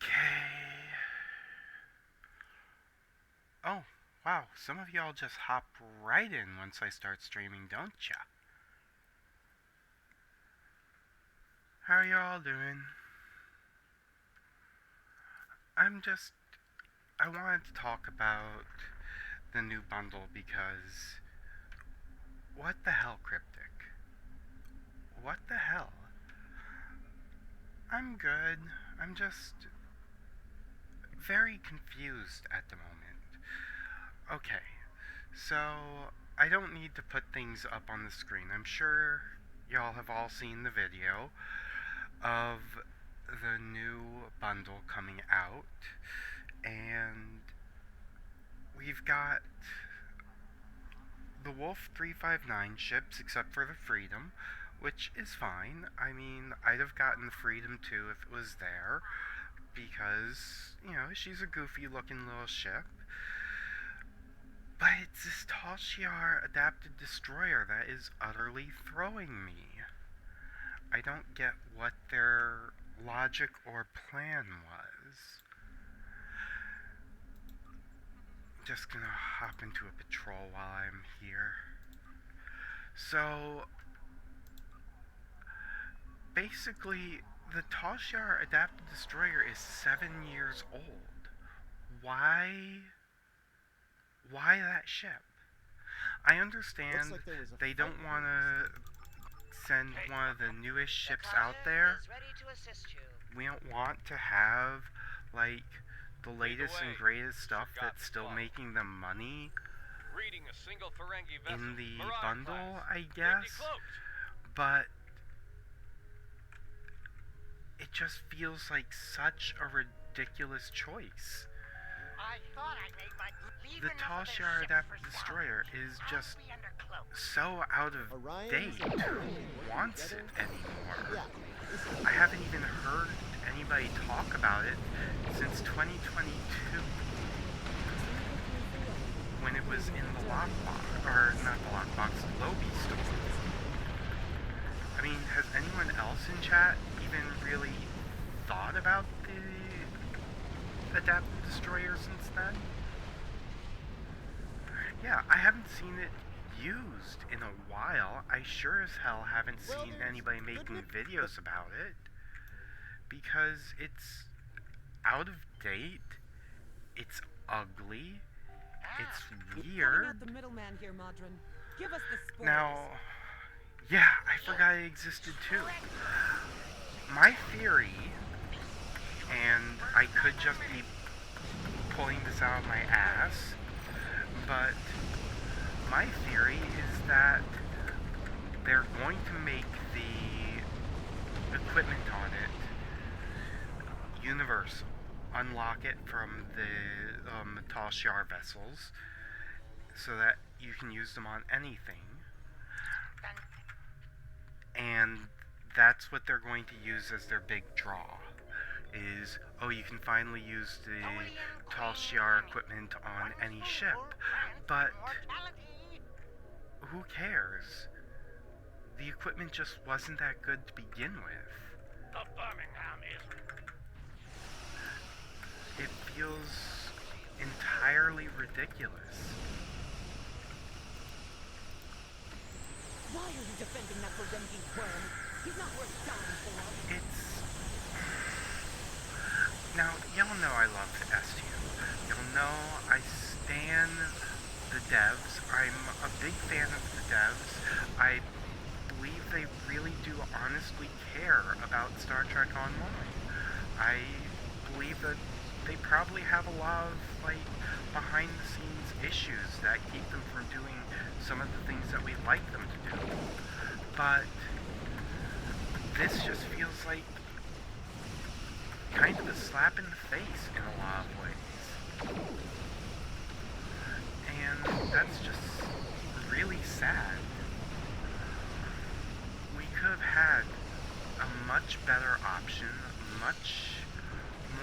Okay. Oh, wow. Some of y'all just hop right in once I start streaming, don't ya? How y'all doing? I wanted to talk about the new bundle because what the hell, Cryptic? What the hell? I'm good. I'm just very confused at the moment. Okay, so I don't need to put things up on the screen. I'm sure y'all have all seen the video of the new bundle coming out, and we've got the Wolf 359 ships except for the Freedom, which is fine. I mean, I'd have gotten the Freedom too if it was there, because, she's a goofy looking little ship. But it's this Tal Shiar adapted destroyer that is utterly throwing me. I don't get what their logic or plan was. Just gonna hop into a patrol while I'm here. So, basically, the Tal Shiar adapted destroyer is 7 years old. Why that ship? I understand they don't want to send one of the newest ships out there. We don't want to have, like, the latest and greatest stuff that's still making them money in the bundle, I guess. But it just feels like such a ridiculous choice. The Tal Shiar adapted destroyer is just so out of date. Who wants it anymore? I haven't even heard anybody talk about it since 2022, when it was in the lockbox, or not the lockbox, the Lobby store. I mean, has anyone else in chat even really thought about the adapted destroyer since then? Yeah, I haven't seen it used in a while. I sure as hell haven't seen anybody making videos about it, because it's out of date, it's ugly, it's weird. The middleman here, Modron. Give us the spoils. Now, yeah, I forgot it existed too. My theory, and I could just be pulling this out of my ass, but my theory is that they're going to make the equipment on it universal. Unlock it from the Tal Shiar vessels so that you can use them on anything. And that's what they're going to use as their big draw. Is, oh, you can finally use the Tal Shiar equipment on any ship. But who cares? The equipment just wasn't that good to begin with. The Birmingham is... It feels entirely ridiculous. Why are you defending that Ferengi worm? He's not worth dying for. Now, y'all know I love STU. Y'all know I stan the devs. I'm a big fan of the devs. I believe they really do honestly care about Star Trek Online. I believe that they probably have a lot of, like, behind-the-scenes issues that keep them from doing some of the things that we'd like them to do. But this just feels like kind of a slap in the face in a lot of ways. And that's just really sad. We could have had a much better option, much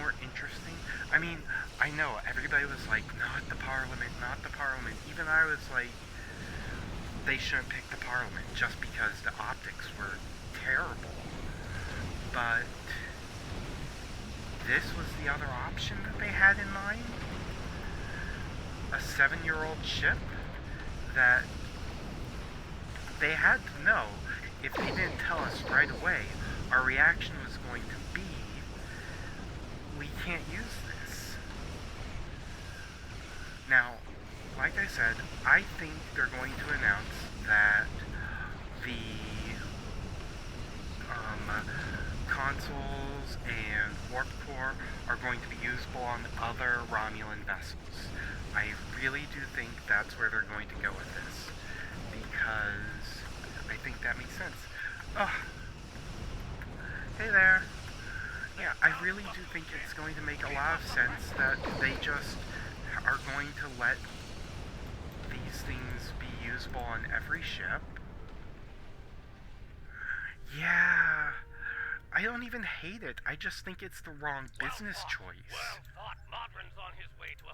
more interesting. I mean, I know everybody was like, not the Parliament, not the Parliament. Even I was like, they shouldn't pick the Parliament just because the optics were terrible. But this was the other option that they had in mind. A 7-year-old ship that they had to know if they didn't tell us right away, our reaction was going to be, we can't use this. Now, like I said, I think they're going to announce that the consoles and warp core are going to be usable on other Romulan vessels. I really do think that's where they're going to go with this, because I think that makes sense. Oh, hey there. Yeah, I really do think it's going to make a lot of sense that they just are going to let these things be usable on every ship. Yeah, I don't even hate it. I just think it's the wrong business choice. Well thought. Modron's on his way to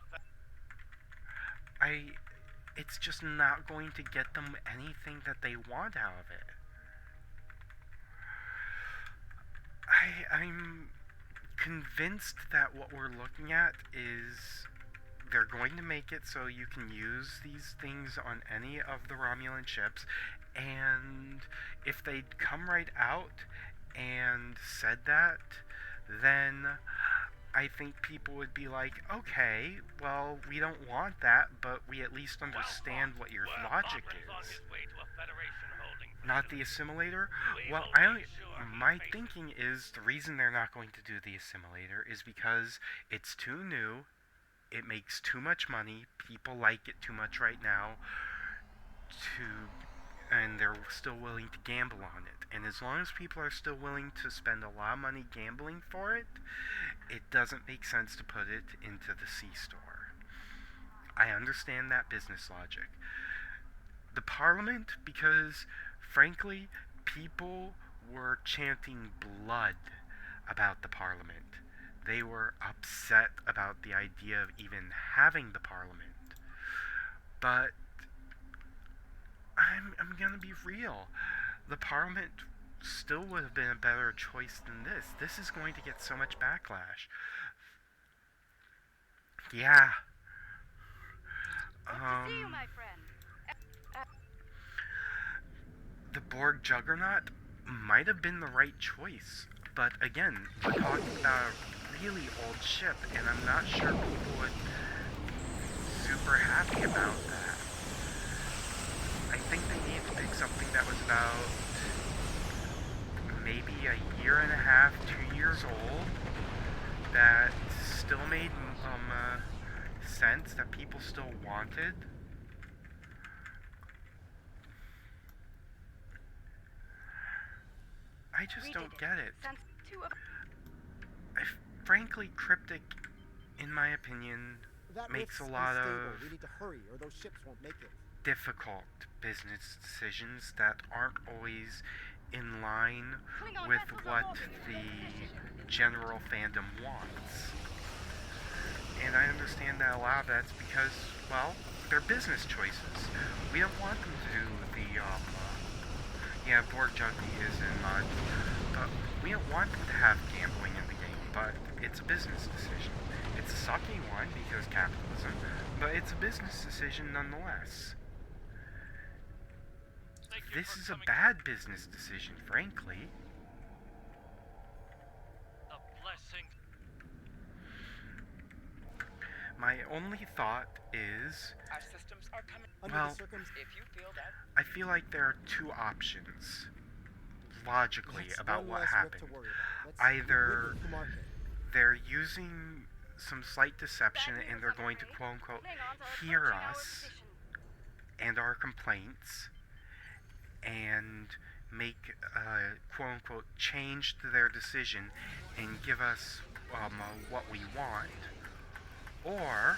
a It's just not going to get them anything that they want out of it. I'm convinced that what we're looking at is they're going to make it so you can use these things on any of the Romulan ships, and if they'd come right out and said that, then I think people would be like, okay, well, we don't want that, but we at least understand what your logic is. Not the assimilator? Well, my thinking is the reason they're not going to do the assimilator is because it's too new, it makes too much money, people like it too much right now, and they're still willing to gamble on it. And as long as people are still willing to spend a lot of money gambling for it, it doesn't make sense to put it into the C-store. I understand that business logic. The Parliament, because frankly, people were chanting blood about the Parliament. They were upset about the idea of even having the Parliament. But I'm gonna be real. The Parliament still would have been a better choice than this. This is going to get so much backlash. Yeah. Good to see you, my friend. The Borg Juggernaut might have been the right choice, but again, we're talking about a really old ship, and I'm not sure people would be super happy about that. I think they need to pick something that was about maybe a year and a half, 2 years old, that still made sense, that people still wanted. I just don't get it. Frankly, Cryptic, in my opinion, makes a lot of We need to hurry, or those ships won't make it. difficult business decisions that aren't always in line with what the general fandom wants. And I understand that a lot of that's because, well, they're business choices. We don't want them to do the, Borg Junkie is in mod, but we don't want them to have gambling in the game, but it's a business decision. It's a sucky one because capitalism, but it's a business decision nonetheless. This is a bad business decision, frankly. A blessing. My only thought is, Our systems are coming. Under well, the circumstances, If you feel that, I feel like there are two options, logically, about what happened. Either they're using some slight deception and they're going to quote-unquote hear us and our complaints and make quote-unquote change to their decision and give us what we want, or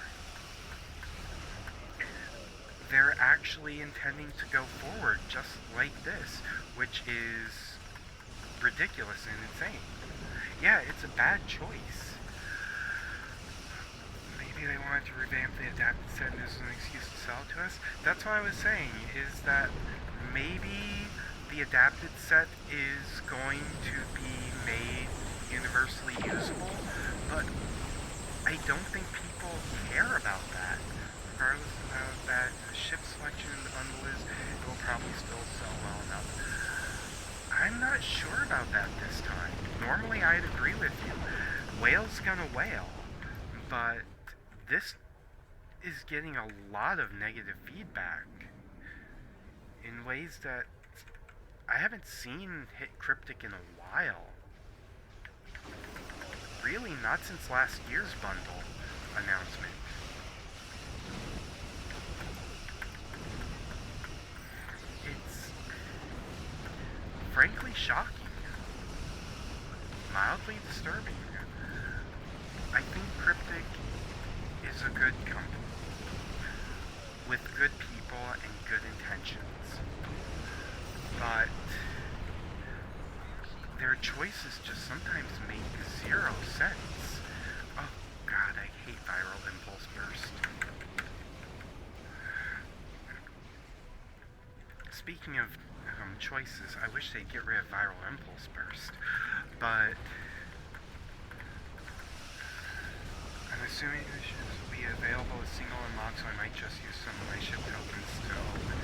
they're actually intending to go forward just like this, which is ridiculous and insane. Yeah, it's a bad choice. Maybe they wanted to revamp the adapted set and this is an excuse to sell it to us. That's what I was saying, is that maybe the adapted set is going to be made universally usable, But I don't think people care about that. Regardless of how bad the ship selection in the bundle is, it will probably still sell well enough. I'm not sure about that this time. Normally I'd agree with you. Whale's gonna whale. But this is getting a lot of negative feedback in ways that I haven't seen hit Cryptic in a while. Really, not since last year's bundle announcement. It's frankly shocking, mildly disturbing. I think Cryptic is a good company with good people and good intentions, but their choices just sometimes make zero sense. Oh god, I hate Viral Impulse Burst. Speaking of choices, I wish they'd get rid of Viral Impulse Burst, but I'm assuming the ships will be available as single unlock, so I might just use some of my ship tokens to open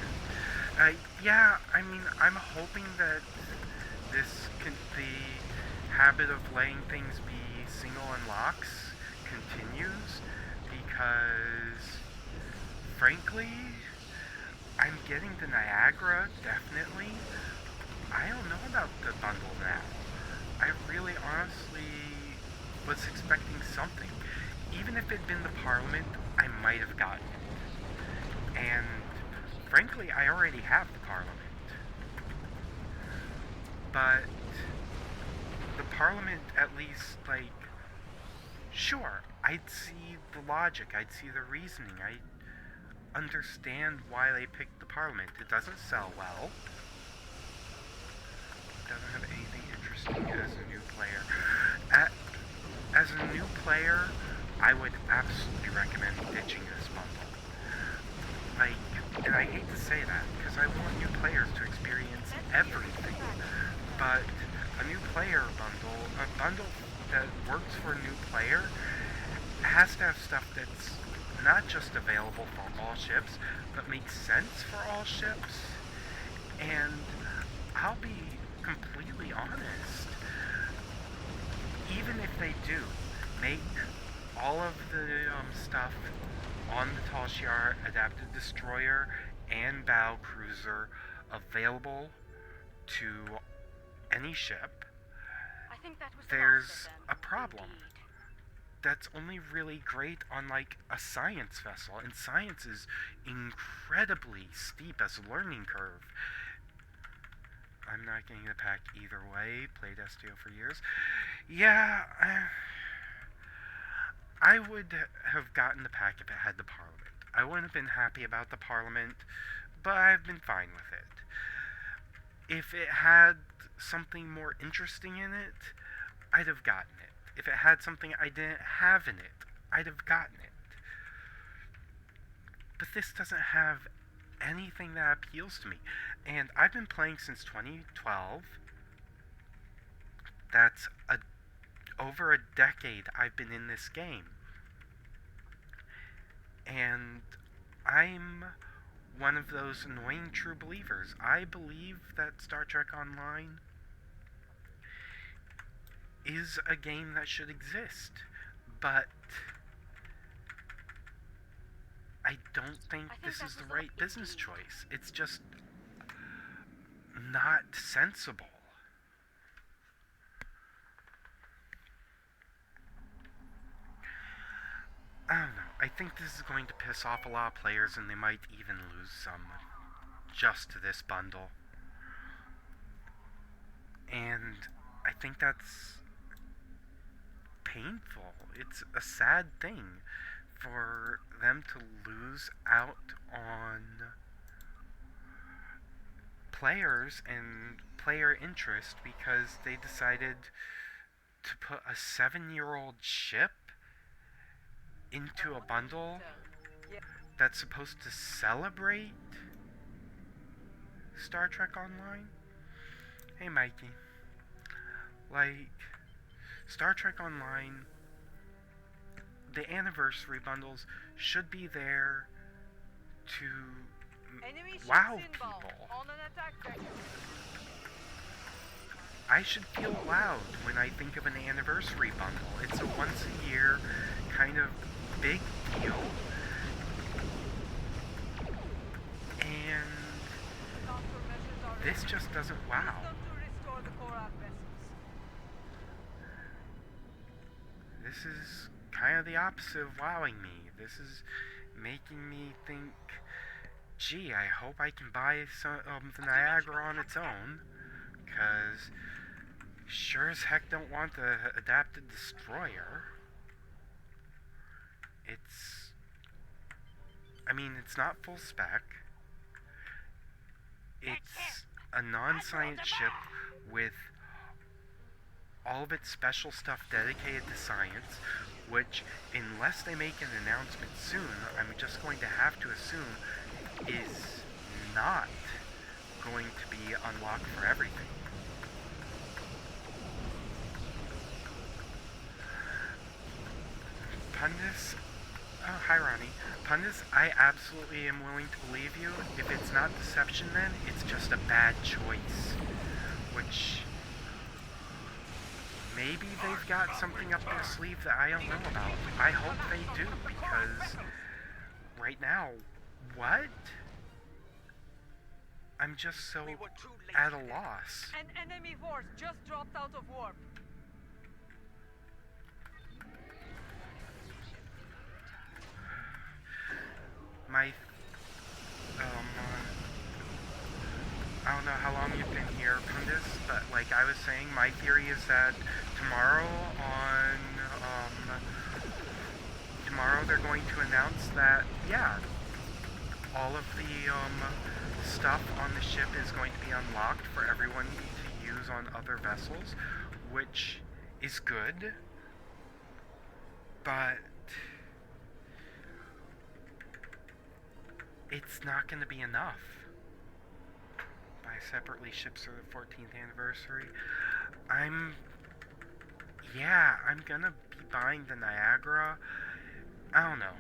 it. Yeah, I mean, I'm hoping that the habit of letting things be single unlocks continues, because frankly, I'm getting the Niagara, definitely. I don't know about the bundle now. I really honestly was expecting something. Even if it'd been the Parliament, I might have gotten it. And frankly, I already have the Parliament. But the Parliament, at least, like, sure, I'd see the logic, I'd see the reasoning, I'd understand why they picked the Parliament. It doesn't sell well. It doesn't have anything interesting as a new player. As a new player, I would absolutely recommend ditching this bundle. Like, and I hate to say that, because I want new players to experience everything. But a new player bundle, a bundle that works for a new player, has to have stuff that's not just available for all ships, but makes sense for all ships. And I'll be completely honest, even if they do make all of the stuff on the Tal Shiar Adapted Destroyer and Battle Cruiser available to any ship, I think that was there's a problem. That's only really great on, like, a science vessel, and science is incredibly steep as a learning curve. I'm not getting the pack either way. Played STO for years. Yeah, I would have gotten the pack if it had the Parliament. I wouldn't have been happy about the Parliament, but I've been fine with it. If it had something more interesting in it, I'd have gotten it. If it had something I didn't have in it, I'd have gotten it. But this doesn't have anything that appeals to me. And I've been playing since 2012. That's over a decade I've been in this game. And I'm one of those annoying true believers. I believe that Star Trek Online is a game that should exist, but I don't think this is the right business choice. It's just not sensible. I don't know. I think this is going to piss off a lot of players, and they might even lose some just to this bundle. And I think that's painful. It's a sad thing for them to lose out on players and player interest because they decided to put a 7-year-old ship into a bundle that's supposed to celebrate Star Trek Online. Hey Mikey. Like, Star Trek Online the anniversary bundles should be there to Enemy ship wow inbound. people. On an attack vector. I should feel loud when I think of an anniversary bundle. It's a once a year kind of big deal. And Countermeasures are this ready. just doesn't Use wow. them to restore the Korath vessels. This is kind of the opposite of wowing me. This is making me think, gee, I hope I can buy some the Niagara on its own, because sure as heck don't want the adapted destroyer. It's not full spec. It's a non-science ship with all of its special stuff dedicated to science, which, unless they make an announcement soon, I'm just going to have to assume is not going to be unlocked for everything. Pundus, oh hi Ronnie. Pundus, I absolutely am willing to believe you. If it's not deception then, it's just a bad choice. Which, maybe they've got something up their sleeve that I don't know about. I hope they do, because right now, what? I'm just so at a loss. An enemy force just dropped out of warp. I don't know how long you've been here, Pundus, but like I was saying, my theory is that tomorrow they're going to announce that, yeah, all of the stuff on the ship is going to be unlocked for everyone to use on other vessels, which is good, but it's not going to be enough. Buy separately ships for the 14th anniversary. I'm gonna be buying the Niagara. I don't know.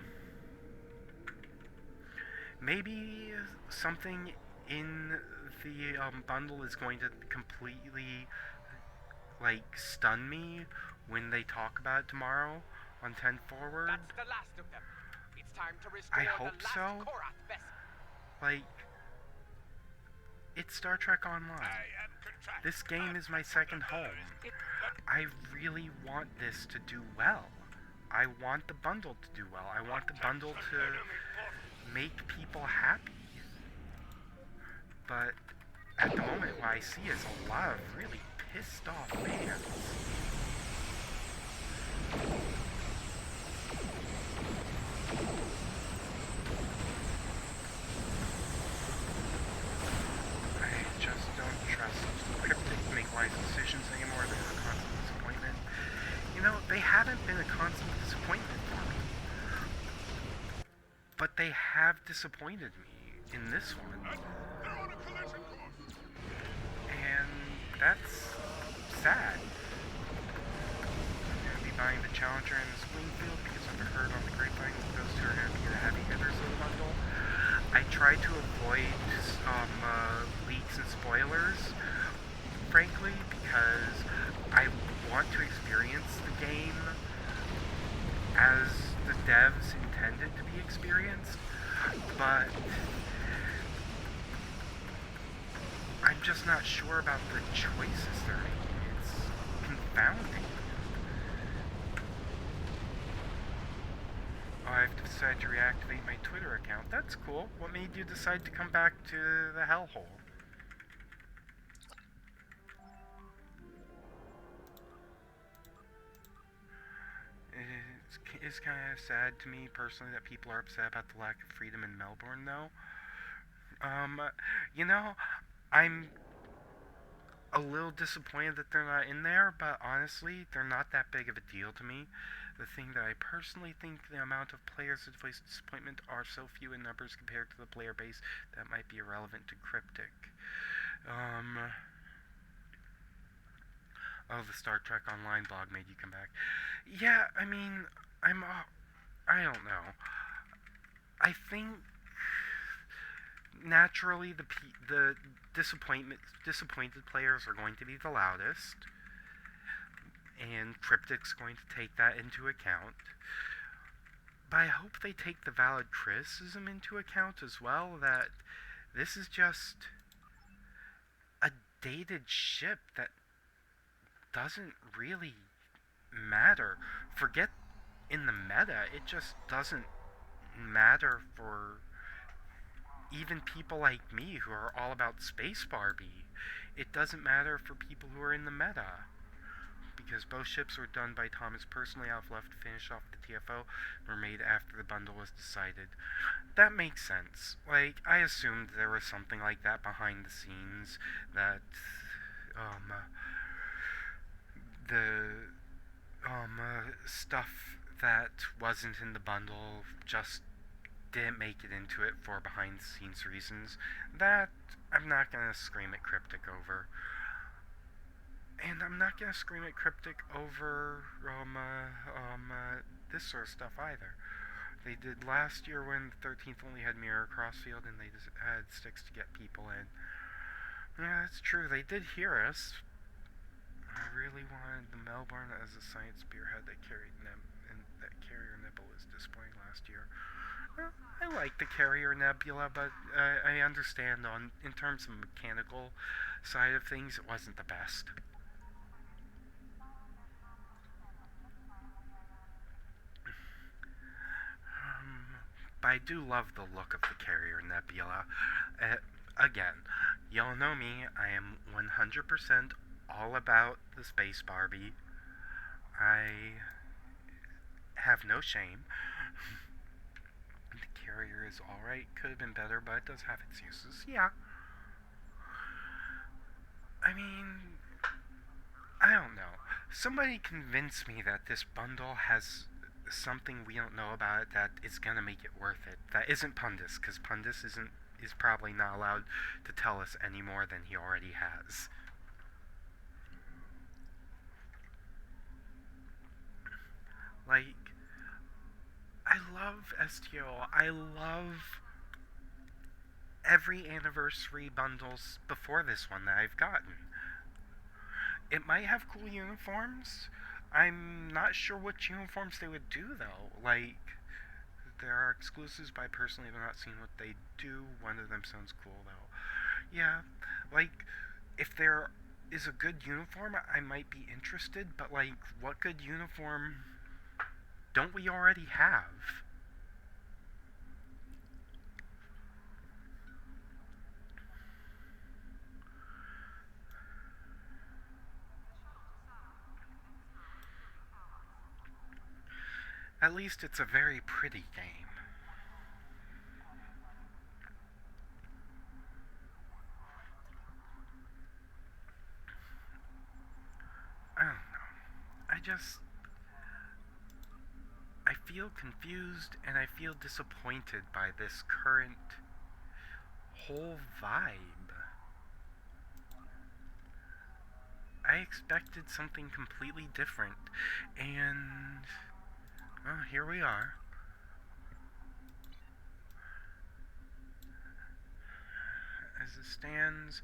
Maybe something in the bundle is going to completely, like, stun me when they talk about it tomorrow on 10 Forward. That's the last of them. It's time to restore I hope the last so. Korath vessel. Like, it's Star Trek Online. This game is my second home. I really want this to do well. I want the bundle to do well. I want the bundle to make people happy. But at the moment, what I see is a lot of really pissed off fans. I just don't trust Cryptic to make wise decisions anymore. They're a constant disappointment. You know, they haven't been a constant disappointment for me. But they have disappointed me in this one. And that's sad. I'm going to be buying the Challenger and the Springfield because I've heard on the grapevine that those two are going to be the heavy hitters of the bundle. I try to avoid leaks and spoilers, frankly, because I want to experience the game as the devs intended to be experienced, but I'm just not sure about the choices they're making. It's confounding. Oh, I have to decide to reactivate my Twitter account. That's cool. What made you decide to come back to the hellhole? It's kind of sad to me personally that people are upset about the lack of freedom in Melbourne, though. You know, I'm a little disappointed that they're not in there, but honestly, they're not that big of a deal to me. The thing that I personally think the amount of players that voice disappointment are so few in numbers compared to the player base that might be irrelevant to Cryptic. Oh, the Star Trek Online blog made you come back. Yeah, I mean, I don't know. I think naturally the disappointed players are going to be the loudest, and Cryptic's going to take that into account. But I hope they take the valid criticism into account as well, that this is just a dated ship that doesn't really matter. Forget in the meta, it just doesn't matter for even people like me who are all about Space Barbie. It doesn't matter for people who are in the meta, because both ships were done by Thomas personally. I've left to finish off the TFO, were made after the bundle was decided. That makes sense. Like, I assumed there was something like that behind the scenes, that the stuff that wasn't in the bundle just didn't make it into it for behind the scenes reasons. That I'm not gonna scream at Cryptic over. And I'm not gonna scream at Cryptic over this sort of stuff either. They did last year when the 13th only had Mirror Crossfield and they just had sticks to get people in. Yeah, that's true. They did hear us. I really wanted the Melbourne as a science spearhead that carried and that Carrier Nebula was disappointing last year. Well, I like the Carrier Nebula, but I understand in terms of mechanical side of things, it wasn't the best. But I do love the look of the Carrier Nebula. Again, y'all know me, I am 100% all about the Space Barbie. I have no shame. The Carrier is alright, could have been better, but it does have its uses. Yeah. I mean, I don't know. Somebody convince me that this bundle has something we don't know about it that is gonna make it worth it. That isn't Pundus, because Pundus is probably not allowed to tell us any more than he already has. Like, I love STO. I love every anniversary bundles before this one that I've gotten. It might have cool uniforms. I'm not sure what uniforms they would do, though. Like, there are exclusives, but I personally have not seen what they do. One of them sounds cool, though. Yeah, like, if there is a good uniform, I might be interested, but, like, what good uniform don't we already have? At least it's a very pretty game. I don't know. I feel confused and I feel disappointed by this current whole vibe. I expected something completely different, and well, here we are. As it stands,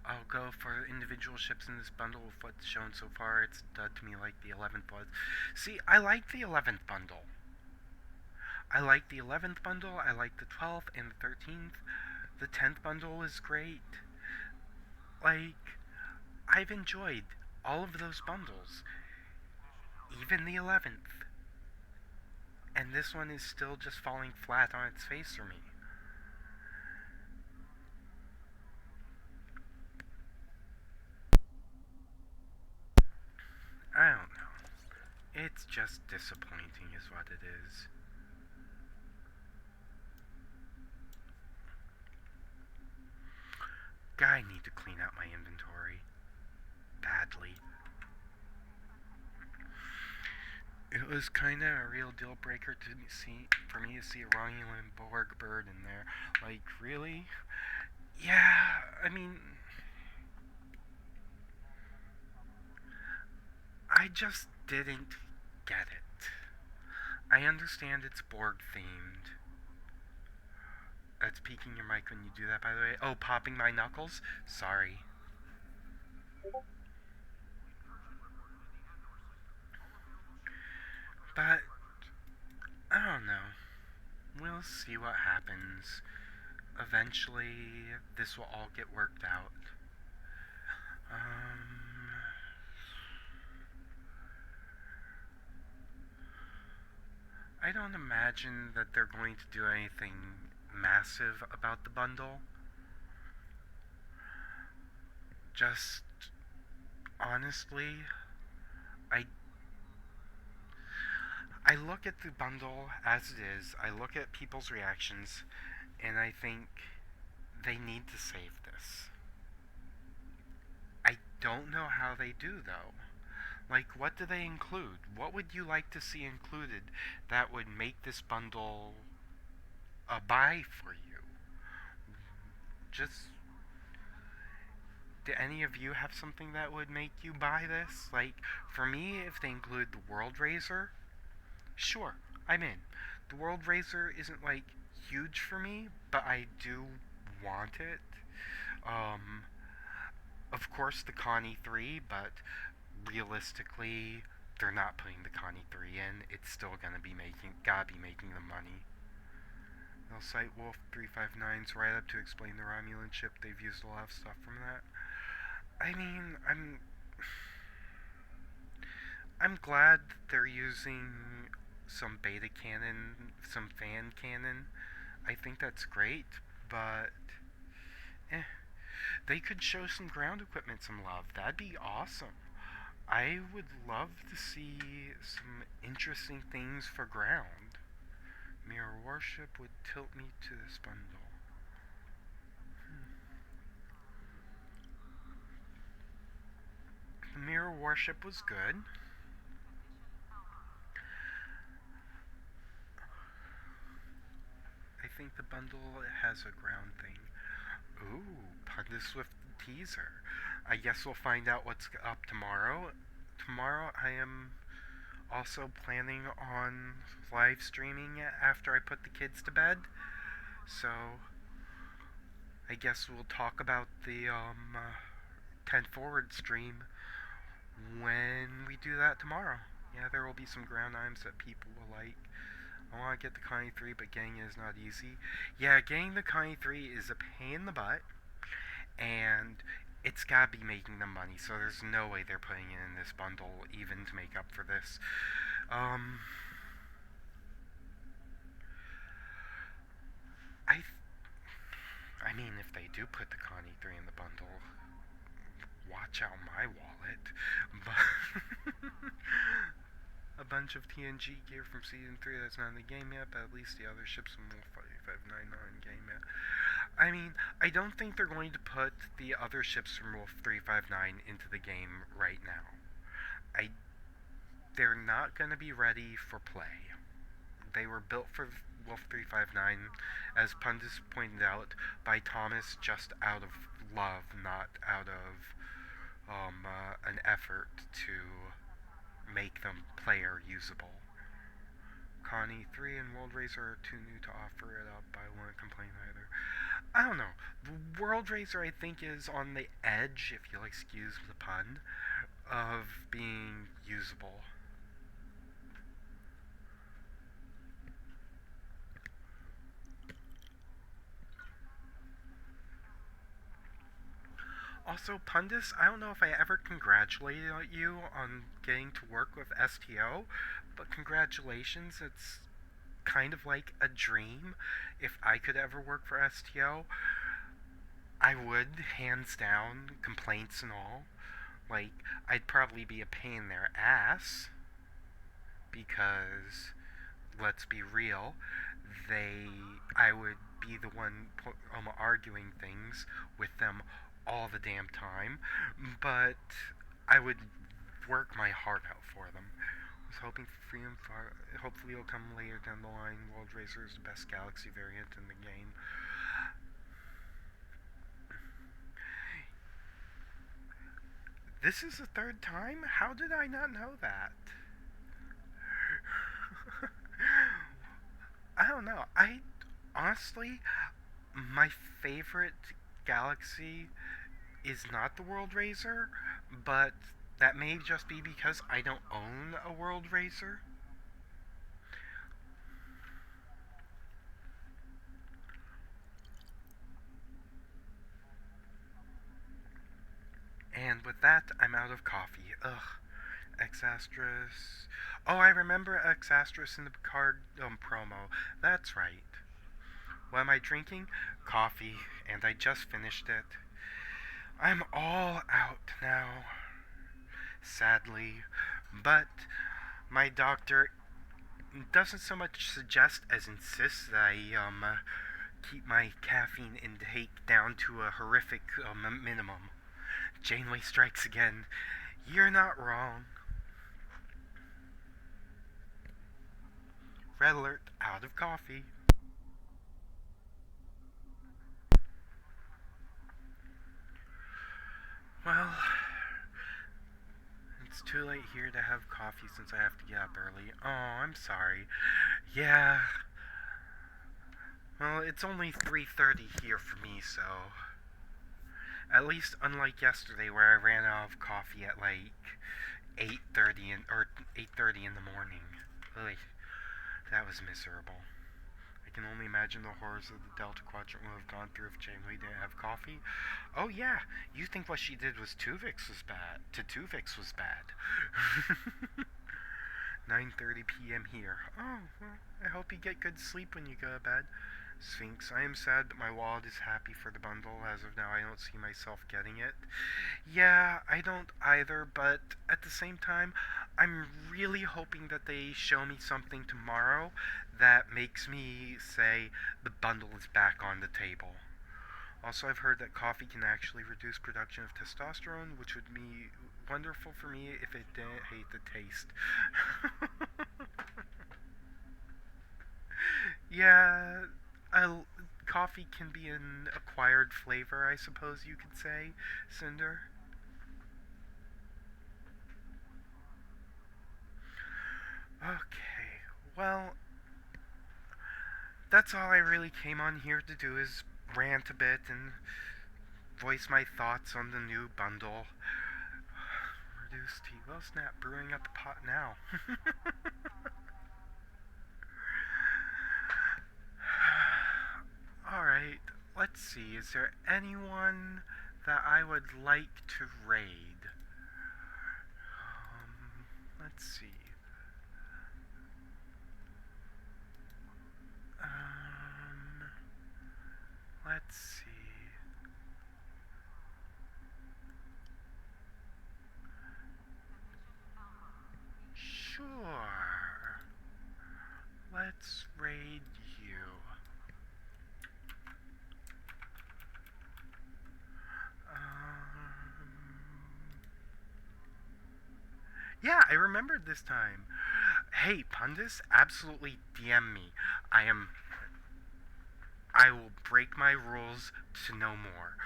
I'll go for individual ships in this bundle with what's shown so far. It's dud to me like the 11th was. See, I like the 11th bundle. I like the 11th bundle, I like the 12th and the 13th. The 10th bundle is great. Like, I've enjoyed all of those bundles. Even the 11th. And this one is still just falling flat on its face for me. I don't know. It's just disappointing is what it is. I need to clean out my inventory. Badly. It was kinda a real deal breaker for me to see a Romulan Borg bird in there. Like, really? Yeah, I mean, I just didn't get it. I understand it's Borg themed. That's peeking your mic when you do that, by the way. Oh, popping my knuckles? Sorry. But, I don't know. We'll see what happens. Eventually, this will all get worked out. I don't imagine that they're going to do anything massive about the bundle. Just, honestly, I look at the bundle as it is, I look at people's reactions, and I think they need to save this. I don't know how they do, though. Like, what do they include? What would you like to see included that would make this bundle a buy for you? Just, do any of you have something that would make you buy this? Like, for me, if they include the World Raiser, sure, I'm in. The World Raiser isn't, like, huge for me, but I do want it. Of course, the Connie 3, but realistically, they're not putting the Connie 3 in. It's still gotta be making the money. They'll cite Wolf 359's write-up to explain the Romulan ship. They've used a lot of stuff from that. I mean, I'm glad they're using some beta canon, some fan canon. I think that's great, but they could show some ground equipment some love. That'd be awesome. I would love to see some interesting things for ground. Mirror Warship would tilt me to this bundle. The Mirror Warship was good. I think the bundle has a ground thing. Ooh, Punda Swift teaser. I guess we'll find out what's up tomorrow. Tomorrow I am also planning on live streaming after I put the kids to bed. So I guess we'll talk about the 10 Forward stream when we do that tomorrow. Yeah, there will be some ground items that people will like. I want to get the Connie 3, but getting it is not easy. Yeah, getting the Connie 3 is a pain in the butt, and it's got to be making them money, so there's no way they're putting it in this bundle even to make up for this. I mean, if they do put the Connie 3 in the bundle, watch out my wallet. But a bunch of TNG gear from Season 3 that's not in the game yet, but at least the other ships from Wolf 559 are in the game yet. I mean, I don't think they're going to put the other ships from Wolf 359 into the game right now. They're not going to be ready for play. They were built for Wolf 359, as Pundus pointed out, by Thomas just out of love, not out of an effort to make them player usable. Connie 3 and World Raiser are too new to offer it up. I won't complain either. I don't know. The World Raiser, I think, is on the edge, if you'll excuse the pun, of being usable. Also, Pundus, I don't know if I ever congratulated you on getting to work with STO, but congratulations, it's kind of like a dream. If I could ever work for STO, I would, hands down, complaints and all. Like, I'd probably be a pain in their ass, because, let's be real, I would be the one arguing things with them all the damn time, but I would work my heart out for them. I was hoping for Freedom, hopefully it'll come later down the line. World Racer is the best Galaxy variant in the game. This is the third time? How did I not know that? honestly, my favorite galaxy is not the World Razor, but that may just be because I don't own a World Razor. And with that, I'm out of coffee. Ugh. Exastris. Oh, I remember Exastris in the Picard promo. That's right. What am I drinking? Coffee, and I just finished it. I'm all out now, sadly, but my doctor doesn't so much suggest as insist that I keep my caffeine intake down to a horrific minimum. Janeway strikes again. You're not wrong. Red alert, out of coffee. Well, it's too late here to have coffee since I have to get up early. Oh, I'm sorry. Yeah. Well, it's only 3:30 here for me, so... At least unlike yesterday where I ran out of coffee at like 8:30 in the morning. Ugh, that was miserable. I can only imagine the horrors of the Delta Quadrant would have gone through if Janeway didn't have coffee. Oh yeah, you think what she did was Tuvix was bad. To Tuvix was bad. 9:30 p.m. here. Oh, well, I hope you get good sleep when you go to bed. Sphinx, I am sad, but my wallet is happy for the bundle. As of now, I don't see myself getting it. Yeah, I don't either, but at the same time, I'm really hoping that they show me something tomorrow that makes me say the bundle is back on the table. Also, I've heard that coffee can actually reduce production of testosterone, which would be wonderful for me if it didn't hate the taste. Yeah, coffee can be an acquired flavor, I suppose you could say, Cinder. Okay, well, that's all I really came on here to do is rant a bit and voice my thoughts on the new bundle. Reduced tea. Well, snap, brewing up the pot now. Alright, let's see. Is there anyone that I would like to raid? Let's see. Let's see. Sure. Let's raid you. Yeah, I remembered this time. Hey, Pundus, absolutely DM me. I will break my rules to no more.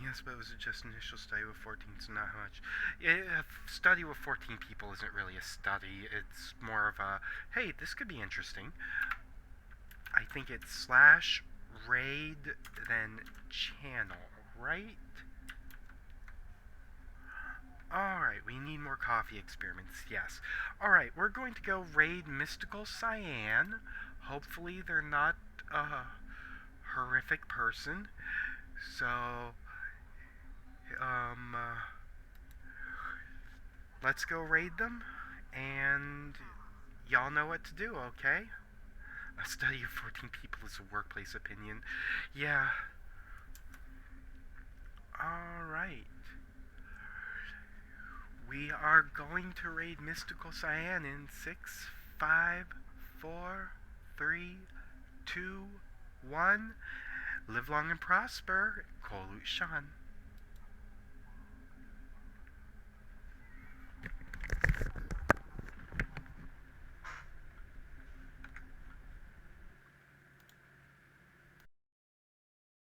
Yes, but it was just initial study with 14, so not much. A study with 14 people isn't really a study. It's more of a, hey, this could be interesting. I think it's /raid then channel, right? Alright, we need more coffee experiments, yes. Alright, we're going to go raid Mystical Cyan. Hopefully they're not a horrific person. So, let's go raid them, and y'all know what to do, okay? A study of 14 people is a workplace opinion. Yeah. Alright. We are going to raid Mystical Cyan in 6, 5, 4, 3, 2, 1. Live long and prosper. Kolut Shan.